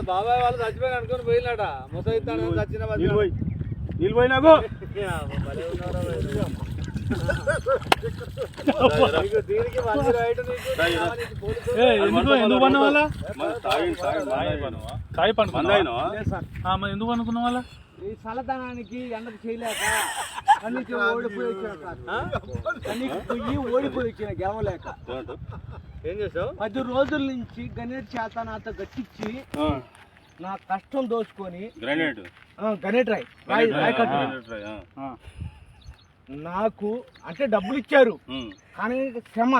బాబాయ్ వాళ్ళు చచ్చిపోయి అనుకుని పోయినాట ముసైతాను చచ్చిన నిలిపోయినాకు ఎందుకు పన్న వాళ్ళ తాయి పండుకున్నా ఎందుకు పండుకున్న వాళ్ళ ఈ చల్లదనానికి ఎండకు చేయలేక కన్నీకి ఓడిపోయి వచ్చిన గెలవలేక ఏం చేసావు 10 రోజుల నుంచి గణేట్ చేత నాతో గట్టించి నా కష్టం దోచుకొని గణేట్ రాయ్ నాకు అంటే డబ్బులు ఇచ్చారు కానీ క్షమ